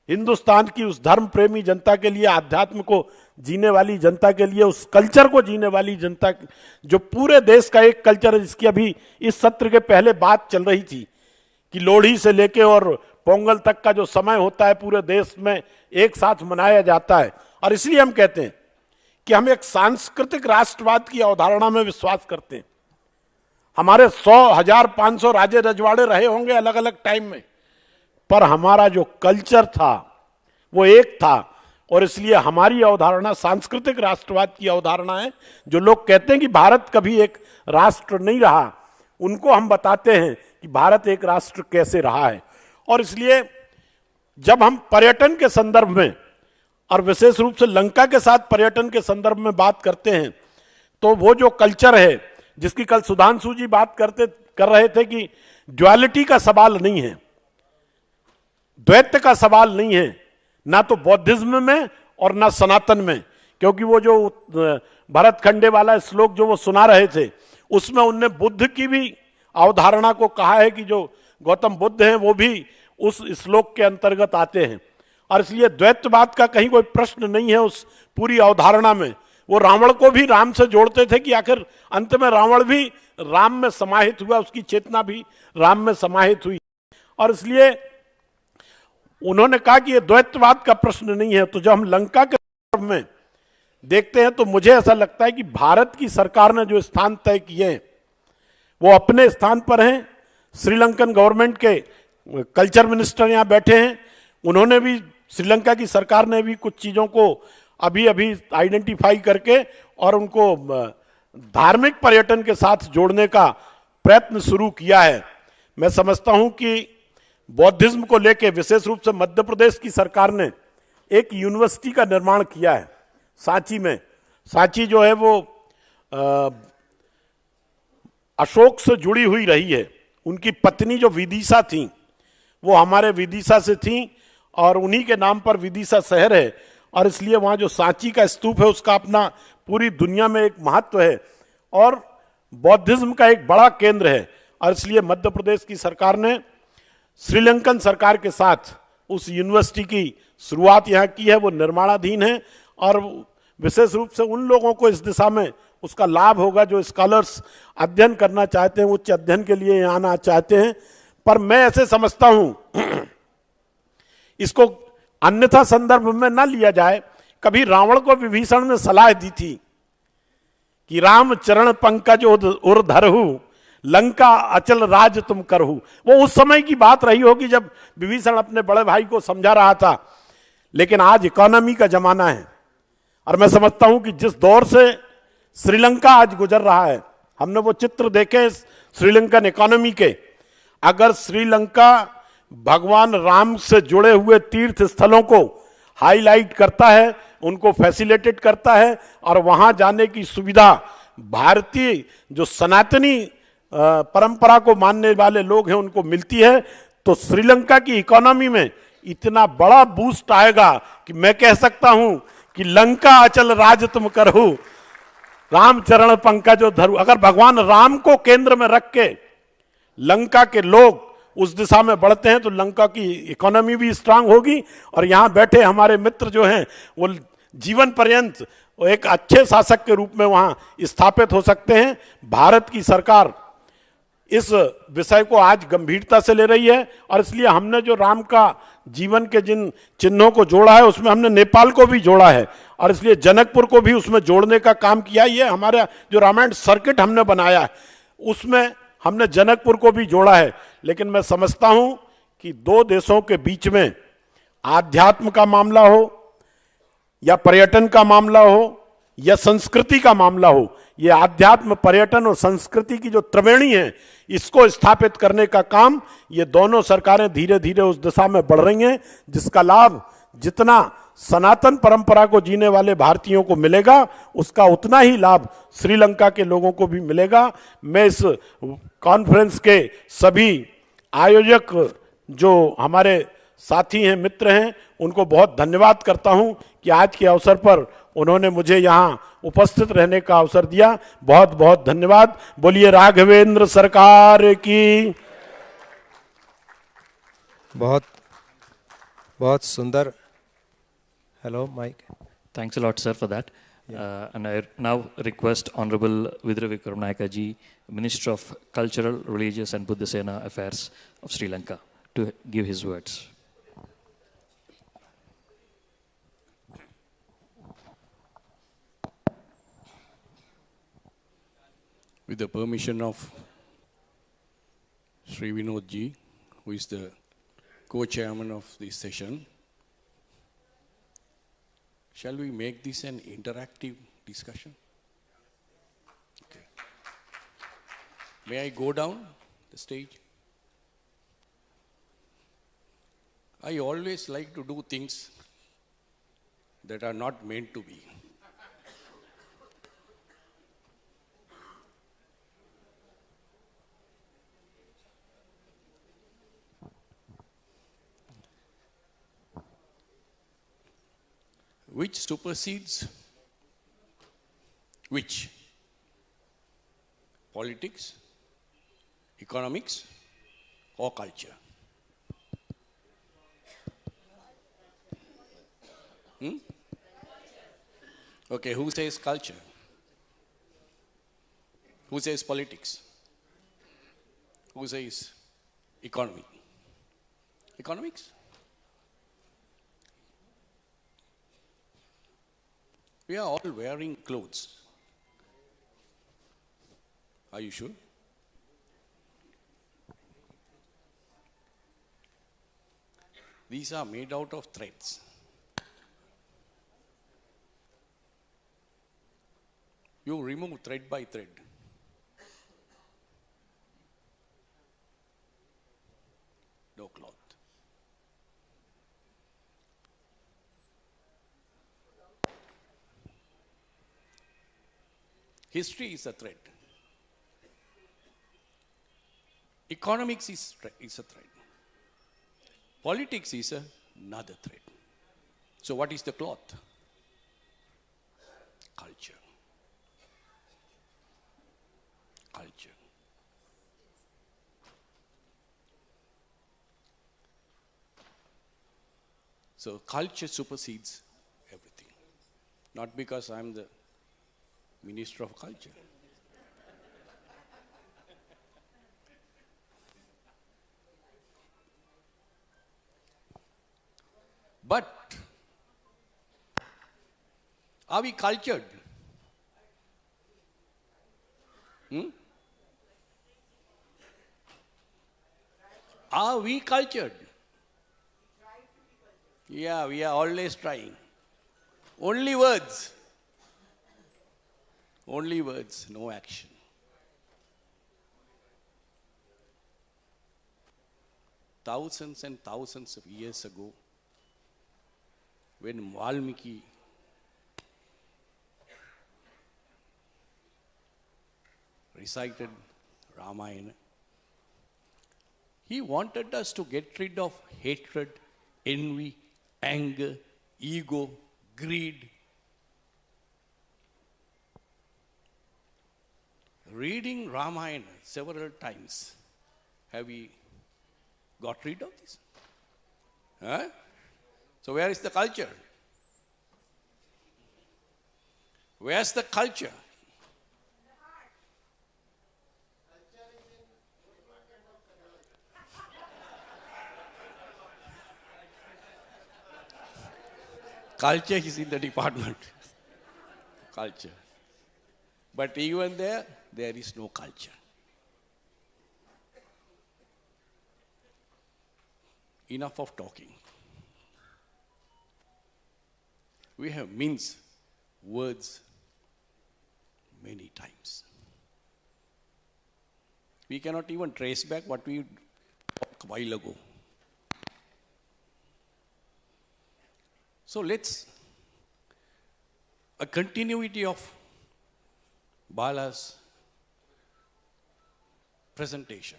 Speaker 4: हिंदुस्तान की उस धर्म प्रेमी जनता के लिए, अध्यात्म को जीने वाली जनता के लिए, उस कल्चर को जीने वाली जनता, जो पूरे देश का एक कल्चर है, जिसकी अभी इस सत्र के पहले बात चल रही थी कि लोहड़ी से लेके और पोंगल तक का जो समय होता है पूरे देश में एक साथ मनाया जाता है। और इसलिए हम कहते हैं कि हम एक सांस्कृतिक राष्ट्रवाद की अवधारणा में विश्वास करते हैं। हमारे 100, 1000, 500 राजे रजवाड़े रहे होंगे अलग अलग टाइम में, पर हमारा जो कल्चर था वो एक था, और इसलिए हमारी अवधारणा सांस्कृतिक राष्ट्रवाद की अवधारणा है। जो लोग कहते हैं कि भारत कभी एक राष्ट्र नहीं रहा, उनको हम बताते हैं कि भारत एक राष्ट्र कैसे रहा है। और इसलिए जब हम पर्यटन के संदर्भ में, और विशेष रूप से लंका के साथ पर्यटन के संदर्भ में बात करते हैं, तो वो जो कल्चर है जिसकी कल सुधांशु जी बात कर रहे थे कि ड्युअलिटी का सवाल नहीं है, द्वैत का सवाल नहीं है, ना तो बौद्धिज्म में और ना सनातन में। क्योंकि वो जो भरत खंडे वाला श्लोक जो वो सुना रहे थे, उसमें उनने बुद्ध की भी अवधारणा को कहा है कि जो गौतम बुद्ध हैं वो भी उस श्लोक के अंतर्गत आते हैं। और इसलिए द्वैतवाद का कहीं कोई प्रश्न नहीं है उस पूरी अवधारणा में। वो रावण को भी राम से जोड़ते थे कि आखिर अंत में रावण भी राम में समाहित हुआ, उसकी चेतना भी राम में समाहित हुई। और इसलिए उन्होंने कहा कि ये द्वैतवाद का प्रश्न नहीं है। तो जब हम लंका के संदर्भ में देखते हैं तो मुझे ऐसा लगता है कि भारत की सरकार ने जो स्थान तय किए हैं वो अपने स्थान पर हैं। श्रीलंकन गवर्नमेंट के कल्चर मिनिस्टर यहाँ बैठे हैं, उन्होंने भी, श्रीलंका की सरकार ने भी कुछ चीजों को अभी अभी आइडेंटिफाई करके और उनको धार्मिक पर्यटन के साथ जोड़ने का प्रयत्न शुरू किया है। मैं समझता हूं कि बौद्धिज्म को लेकर विशेष रूप से मध्य प्रदेश की सरकार ने एक यूनिवर्सिटी का निर्माण किया है सांची में। सांची जो है वो अशोक से जुड़ी हुई रही है। उनकी पत्नी जो विदिशा थी वो हमारे विदिशा से थी और उन्हीं के नाम पर विदिशा शहर है। और इसलिए वहाँ जो सांची का स्तूप है उसका अपना पूरी दुनिया में एक महत्व है और बौद्धिज्म का एक बड़ा केंद्र है। और इसलिए मध्य प्रदेश की सरकार ने श्रीलंकन सरकार के साथ उस यूनिवर्सिटी की शुरुआत यहाँ की है, वो निर्माणाधीन है। और विशेष रूप से उन लोगों को इस दिशा में उसका लाभ होगा जो स्कॉलर्स अध्ययन करना चाहते हैं, उच्च अध्ययन के लिए यहाँ आना चाहते हैं। पर मैं ऐसे समझता हूं इसको अन्यथा संदर्भ में ना लिया जाए। कभी रावण को विभीषण ने सलाह दी थी कि राम चरण पंकज उर धरहु, लंका अचल राज तुम करहु। वो उस समय की बात रही होगी जब विभीषण अपने बड़े भाई को समझा रहा था। लेकिन आज इकोनॉमी का जमाना है और मैं समझता हूं कि जिस दौर से श्रीलंका आज गुजर रहा है हमने वो चित्र देखे श्रीलंकन इकोनॉमी के। अगर श्रीलंका भगवान राम से जुड़े हुए तीर्थ स्थलों को हाईलाइट करता है, उनको फैसिलिटेट करता है, और वहां जाने की सुविधा भारतीय जो सनातनी परंपरा को मानने वाले लोग हैं उनको मिलती है, तो श्रीलंका की इकोनॉमी में इतना बड़ा बूस्ट आएगा कि मैं कह सकता हूं कि लंका अचल राज तुम करहु, रामचरण पंकजो धरु। अगर भगवान राम को केंद्र में रख के लंका के लोग उस दिशा में बढ़ते हैं तो लंका की इकोनॉमी भी स्ट्रांग होगी, और यहां बैठे हमारे मित्र जो हैं वो जीवन पर्यंत एक अच्छे शासक के रूप में वहां स्थापित हो सकते हैं। भारत की सरकार इस विषय को आज गंभीरता से ले रही है, और इसलिए हमने जो राम का जीवन के जिन चिन्हों को जोड़ा है उसमें हमने नेपाल को भी जोड़ा है, और इसलिए जनकपुर को भी उसमें जोड़ने का काम किया। ये हमारा जो रामायण सर्किट हमने बनाया है उसमें हमने जनकपुर को भी जोड़ा है। लेकिन मैं समझता हूं कि दो देशों के बीच में आध्यात्म का मामला हो या पर्यटन का मामला हो या संस्कृति का मामला हो, ये आध्यात्म, पर्यटन और संस्कृति की जो त्रिवेणी है इसको स्थापित करने का काम ये दोनों सरकारें धीरे धीरे उस दिशा में बढ़ रही हैं, जिसका लाभ जितना सनातन परंपरा को जीने वाले भारतीयों को मिलेगा उसका उतना ही लाभ श्रीलंका के लोगों को भी मिलेगा। मैं इस कॉन्फ्रेंस के सभी आयोजक जो हमारे साथी हैं, मित्र हैं, उनको बहुत धन्यवाद करता हूं कि आज के अवसर पर उन्होंने मुझे यहां उपस्थित रहने का अवसर दिया। बहुत बहुत धन्यवाद। बोलिए राघवेंद्र सरकार की।
Speaker 1: बहुत बहुत सुंदर। Hello Mike.
Speaker 3: Thanks a lot, sir, for that. And I now request Honorable Vidura Wickramanayaka ji, Minister of Cultural, Religious and Buddha Sena Affairs of Sri Lanka, to give his words.
Speaker 5: With the permission of Sri Vinod ji, who is the co-chairman of this session, shall we make this an interactive discussion? Okay. May I go down the stage? I always like to do things that are not meant to be. Which supersedes which? Politics, economics, or culture? Okay, who says culture? Who says politics? Who says economy? Economics? We are all wearing clothes. Are you sure? These are made out of threads. You remove thread by thread. No cloth. History is a thread. Economics is a thread. Politics is another thread. So what is the cloth? Culture. Culture. So culture supersedes everything. Not because I'm the Minister of Culture. But are we cultured? Are we cultured? Yeah, we are always trying. Only words. Only words, no action. thousands and thousands of years ago, when Valmiki recited Ramayana, he wanted us to get rid of hatred, envy, anger, ego, greed. Reading Ramayana several times, have we got rid of this? Huh? So where is the culture? Where's the culture? Culture is in the department. Culture. But even there is no culture. Enough of talking. We have minced words many times. We cannot even trace back what we talked a while ago. So let's, a continuity of Bala's presentation.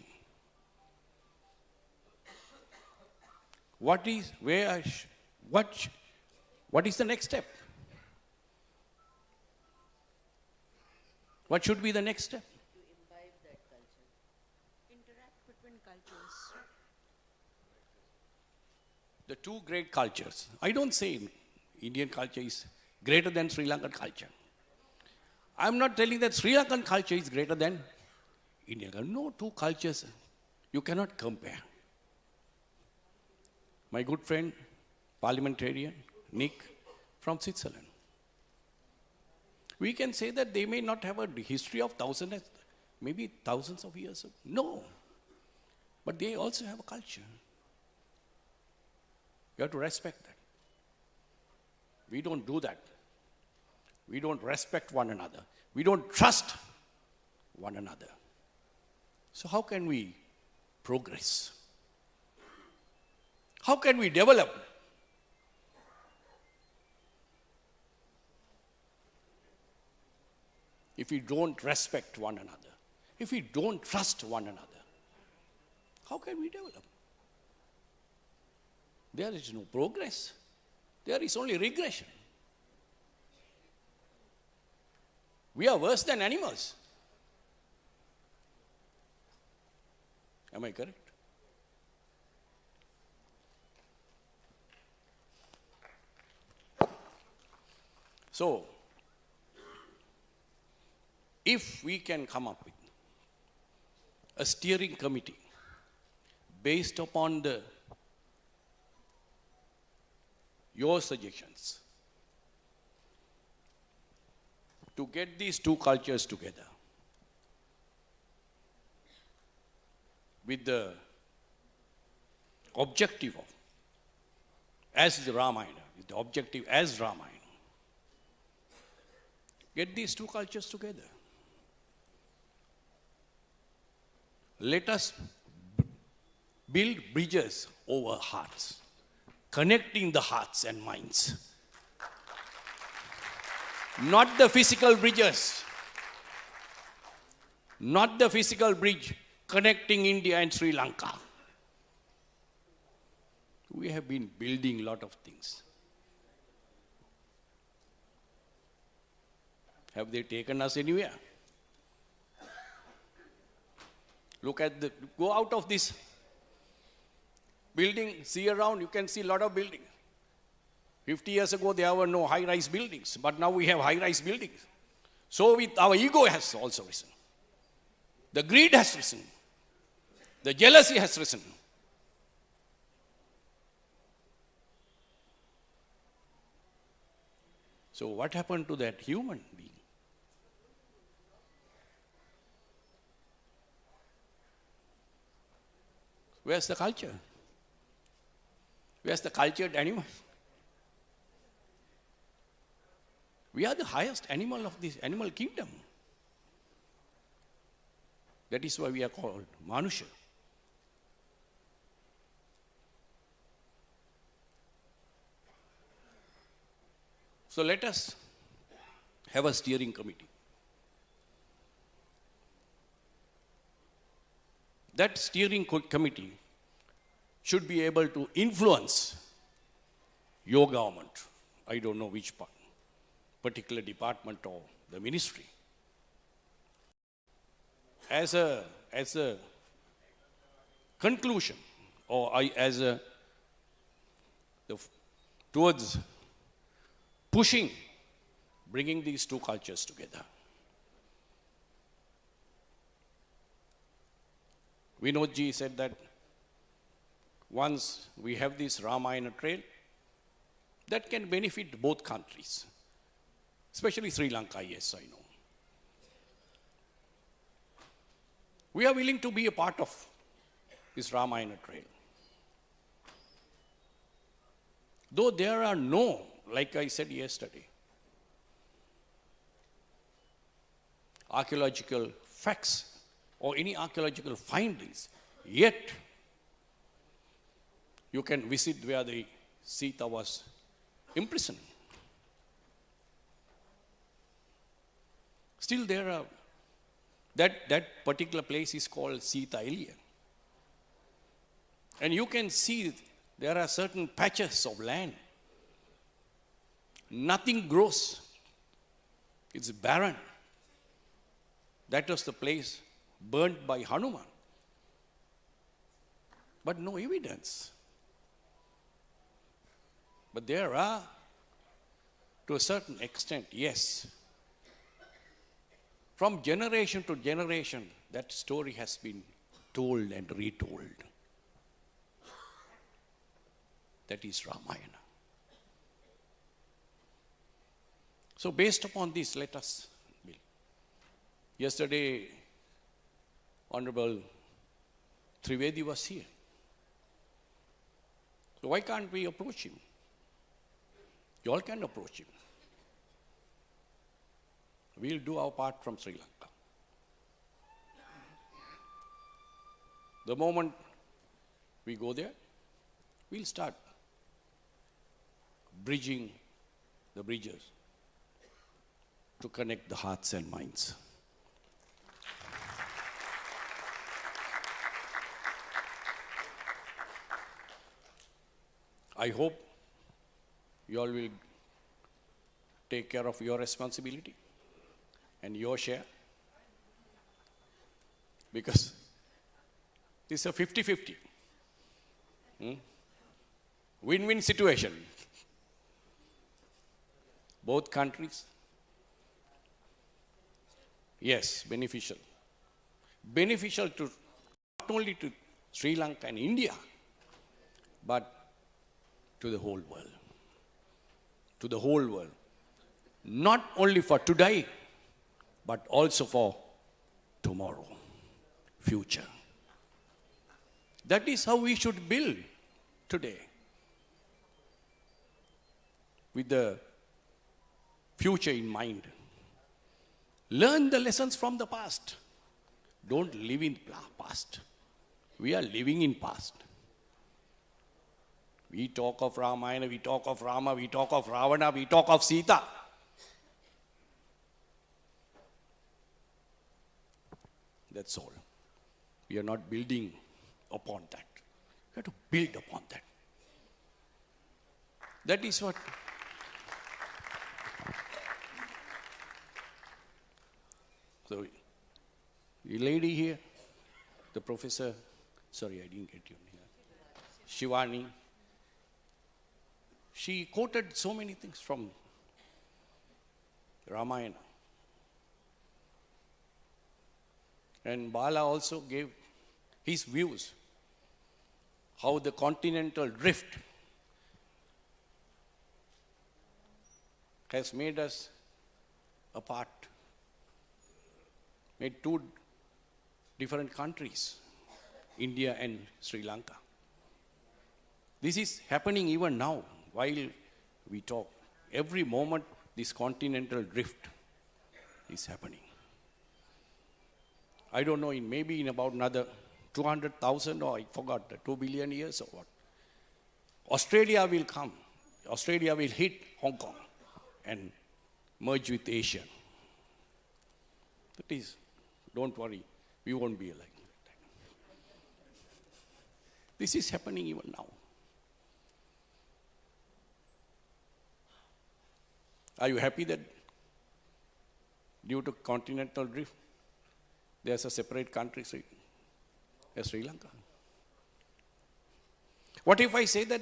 Speaker 5: What is the next step? What should be the next step?
Speaker 6: To imbibe that culture. Interact between cultures.
Speaker 5: The two great cultures. I don't say Indian culture is greater than Sri Lankan culture. I'm not telling that Sri Lankan culture is greater than Indian culture. No, two cultures you cannot compare. My good friend, parliamentarian, Nick, from Switzerland. We can say that they may not have a history of maybe thousands of years. No. But they also have a culture. You have to respect that. We don't do that. We don't respect one another. We don't trust one another. So how can we progress? How can we develop? If we don't respect one another, if we don't trust one another, how can we develop? There is no progress. There is only regression. We are worse than animals. Am I correct? So, if we can come up with a steering committee based upon your suggestions to get these two cultures together with the objective of, as the Ramayana, with the objective as Ramayana, get these two cultures together. Let us build bridges over hearts, connecting the hearts and minds. Not the physical bridges, not the physical bridge connecting India and Sri Lanka. We have been building a lot of things. Have they taken us anywhere? Go out of this building, see around, you can see a lot of buildings. 50 years ago, there were no high-rise buildings, but now we have high-rise buildings. So our ego has also risen. The greed has risen. The jealousy has risen. So what happened to that human being? Where's the culture? Where's the cultured animal? We are the highest animal of this animal kingdom. That is why we are called Manusha. So let us have a steering committee. That steering committee should be able to influence your government. I don't know which particular department or the ministry. As a conclusion, or towards pushing, bringing these two cultures together. Vinod ji said that once we have this Ramayana trail, that can benefit both countries, especially Sri Lanka, yes, I know. We are willing to be a part of this Ramayana trail. Though there are no, like I said yesterday, archaeological facts or any archaeological findings, yet you can visit where the Sita was imprisoned. Still there are, that particular place is called Sita Area. And you can see there are certain patches of land. Nothing grows. It's barren. That was the place burnt by Hanuman. But no evidence. But there are, to a certain extent, yes. From generation to generation, that story has been told and retold. That is Ramayana. So based upon this, let us build. Yesterday, Honorable Trivedi was here. So why can't we approach him? You all can approach him. We'll do our part from Sri Lanka. The moment we go there, we'll start bridging the bridges to connect the hearts and minds. I hope you all will take care of your responsibility and your share, because this is a 50-50. Win-win situation. Both countries. Yes, beneficial. Beneficial to not only to Sri Lanka and India, but to the whole world. To the whole world. Not only for today, but also for tomorrow, future. That is how we should build today, with the future in mind. Learn the lessons from the past. Don't live in past. We are living in past. We talk of Ramayana, we talk of Rama, we talk of Ravana, we talk of Sita. That's all. We are not building upon that. We have to build upon that. That is what. So, the lady here, the professor, sorry, I didn't get you here. Shivani, she quoted so many things from Ramayana. And Bala also gave his views, how the continental drift has made us apart, made two different countries, India and Sri Lanka. This is happening even now while we talk. Every moment this continental drift is happening. I don't know, maybe in about another 200,000 or I forgot, 2 billion years or what. Australia will come. Australia will hit Hong Kong. and merge with Asia. That is, don't worry, we won't be like that. This is happening even now. Are you happy that due to continental drift, there's a separate country, Sri Lanka? What if I say that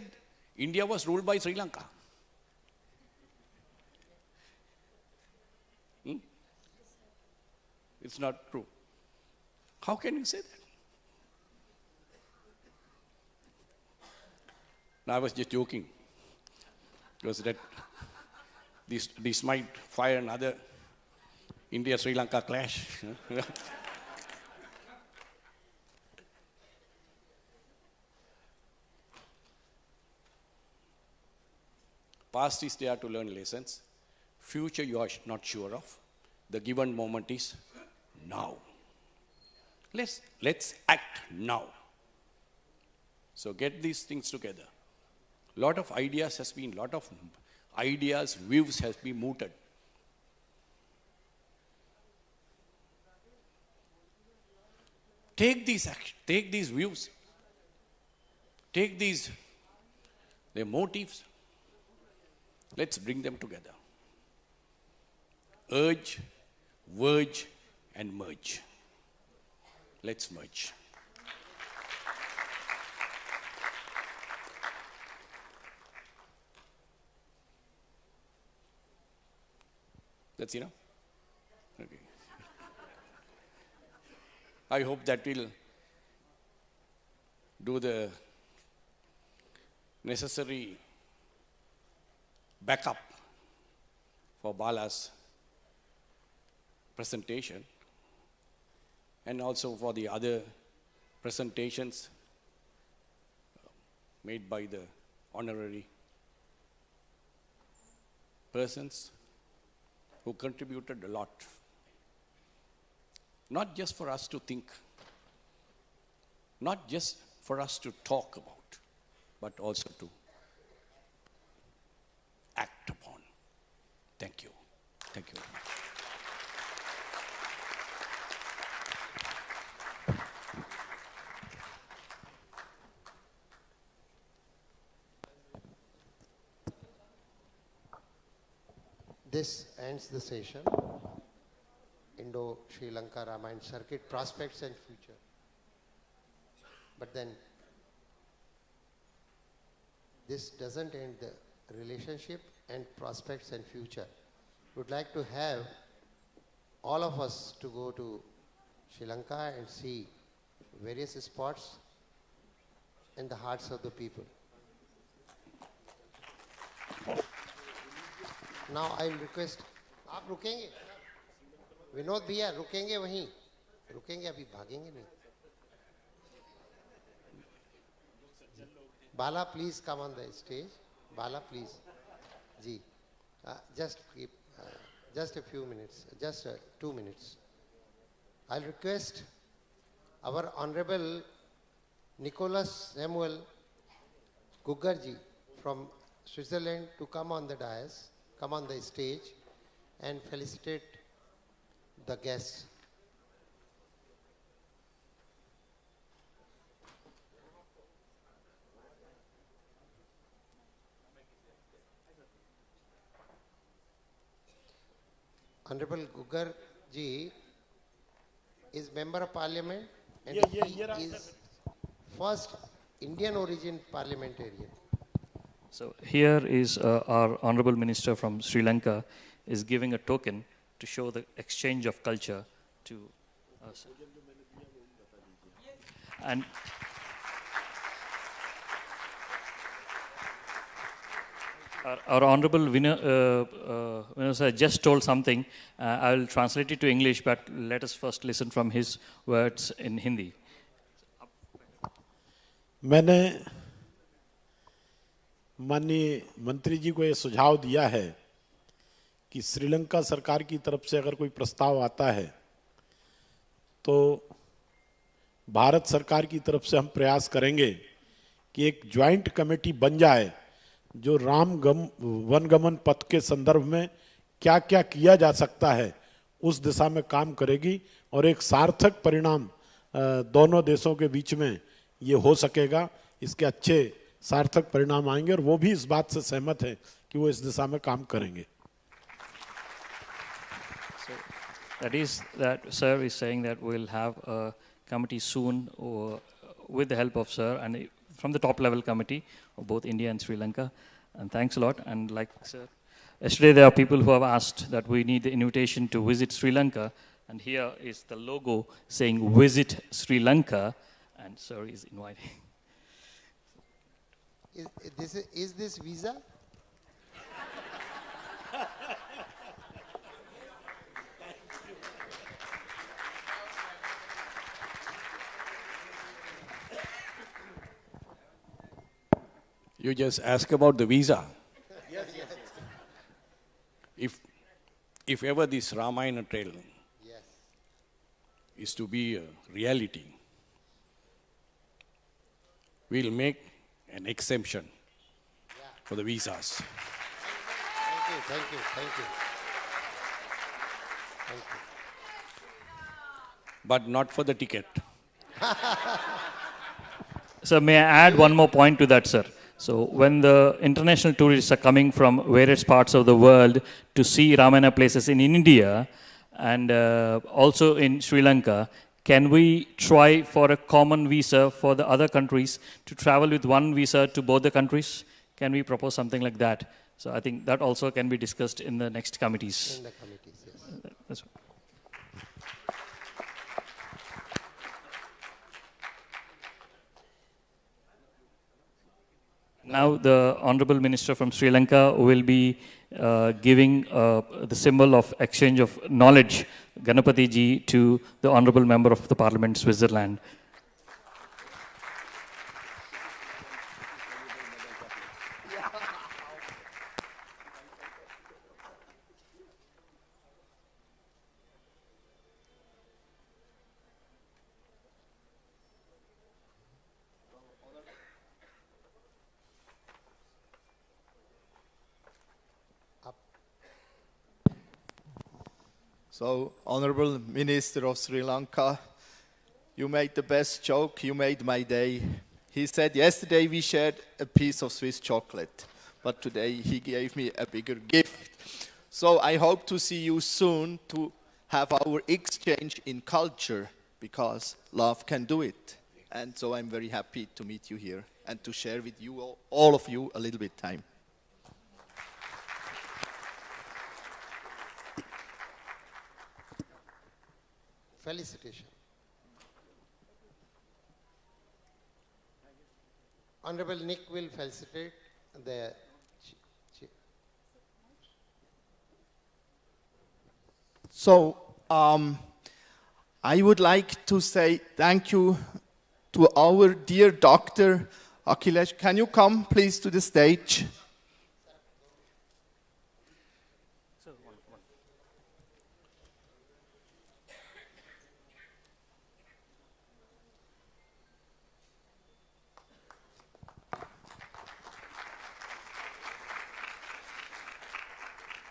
Speaker 5: India was ruled by Sri Lanka? It's not true. How can you say that? No, I was just joking. Because that this might fire another India-Sri Lanka clash. Past is there to learn lessons. Future you are not sure of. The given moment is now. Let's act now. So get these things together. Lot of ideas, views has been mooted. Take these views, take their motives. Let's bring them together. Urge, verge, and merge. Let's merge. That's enough? Okay. I hope that will do the necessary backup for Bala's presentation and also for the other presentations made by the honorary persons who contributed a lot. Not just for us to think, not just for us to talk about, but also to act upon. Thank you. Thank you very much.
Speaker 2: This ends the session. Indo Sri Lanka Ramayana Circuit, Prospects and Future. But then this doesn't end the relationship and prospects and future. Would like to have all of us to go to Sri Lanka and see various spots in the hearts of the people. Now I'll request, आप रुकेंगे? विनोद भैया रुकेंगे वहीं? रुकेंगे अभी भागेंगे नहीं? Bala, please come on the stage. Bala, please. Ji, just keep, just a few minutes, just 2 minutes. I'll request our Honorable Nicholas Samuel Guggerji from Switzerland to come on the dais, come on the stage and felicitate the guests. Honorable Gugger ji is Member of Parliament and he is first Indian origin parliamentarian.
Speaker 3: So here is our Honorable Minister from Sri Lanka is giving a token to show the exchange of culture to us. And our Honorable Minister just told something. I will translate it to English, but let us first listen from his words in Hindi.
Speaker 4: मैंने माननीय मंत्री जी को ये सुझाव दिया है कि श्रीलंका सरकार की तरफ से अगर कोई प्रस्ताव आता है तो भारत सरकार की तरफ से हम प्रयास करेंगे कि एक ज्वाइंट कमेटी बन जाए जो वनगमन पथ के संदर्भ में क्या क्या किया जा सकता है उस दिशा में काम करेगी और एक सार्थक परिणाम दोनों देशों के बीच में ये हो सकेगा। इसके अच्छे सार्थक परिणाम आएंगे और वो भी इस बात से सहमत है कि वो इस दिशा में काम करेंगे।
Speaker 3: That sir is saying that we'll have a committee soon with the help of sir and from the top level committee of both India and Sri Lanka. And thanks a lot. And like sir, yesterday there are people who have asked that we need the invitation to visit Sri Lanka. And here is the logo saying visit Sri Lanka. And sir is inviting.
Speaker 2: Is this visa?
Speaker 5: You just ask about the visa.
Speaker 2: Yes, yes.
Speaker 5: If ever this Ramayana trail is to be a reality, we'll make an exemption for the visas.
Speaker 2: Thank you.
Speaker 5: But not for the ticket.
Speaker 3: Sir, may I add one more point to that, sir? So when the international tourists are coming from various parts of the world to see Ramayana places in India and also in Sri Lanka, can we try for a common visa for the other countries to travel with one visa to both the countries? Can we propose something like that? So I think that also can be discussed in the next committees.
Speaker 2: In the committees, yes.
Speaker 3: That's Now the Honorable Minister from Sri Lanka will be giving the symbol of exchange of knowledge, Ganapati ji, to the Honorable Member of the Parliament, Switzerland.
Speaker 7: So, Honorable Minister of Sri Lanka, you made the best joke, you made my day. He said yesterday we shared a piece of Swiss chocolate, but today he gave me a bigger gift. So I hope to see you soon to have our exchange in culture, because love can do it. And so I'm very happy to meet you here and to share with you, all of you, a little bit time.
Speaker 2: Felicitation. Honorable Nick will felicitate the
Speaker 7: So, I would like to say thank you to our dear Dr. Akhilesh. Can you come, please, to the stage?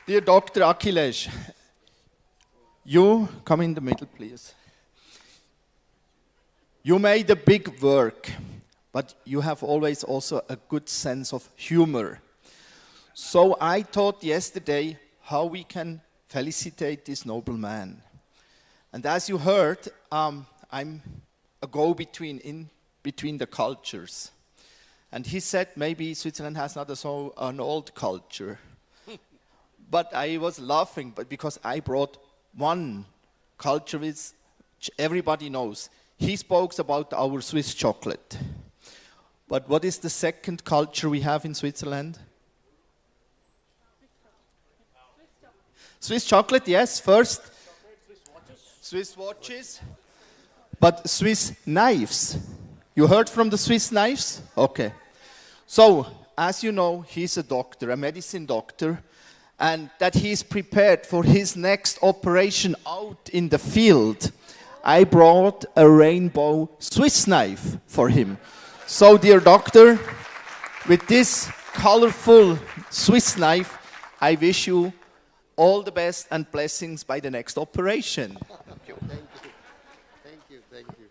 Speaker 7: Dear Dr. Akhilesh, you come in the middle, please. You made a big work, but you have always also a good sense of humor. So I thought yesterday how we can felicitate this noble man. And as you heard, I'm a go-between in between the cultures. And he said maybe Switzerland has not an old culture. But I was laughing, because I brought one culture which everybody knows. He spoke about our Swiss chocolate. But what is the second culture we have in Switzerland? Swiss chocolate, yes, first. Swiss watches. But Swiss knives. You heard from the Swiss knives? Okay. So, as you know, he's a doctor, a medicine doctor. And that he is prepared for his next operation out in the field, I brought a rainbow Swiss knife for him. So, dear doctor, with this, colorful Swiss knife, I wish you all the best and blessings by the next operation.
Speaker 2: Thank you. Thank you. Thank you.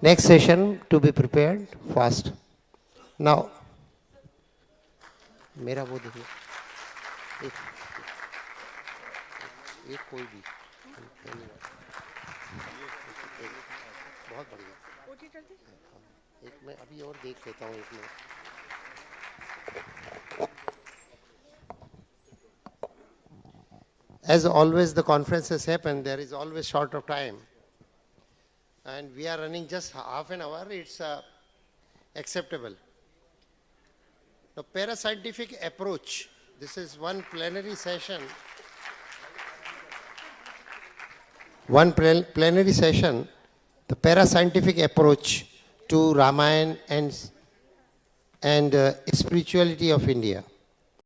Speaker 2: Next session to be prepared fast. Now, मेरा वो देखिए एक कोई भी बहुत बढ़िया एक मैं अभी और देख लेता हूँ एक में As always, the conferences happen, there is always short of time. And we are running just half an hour, it's acceptable. The parascientific approach, this is one plenary session. Plenary session, the parascientific approach to Ramayana and spirituality of India.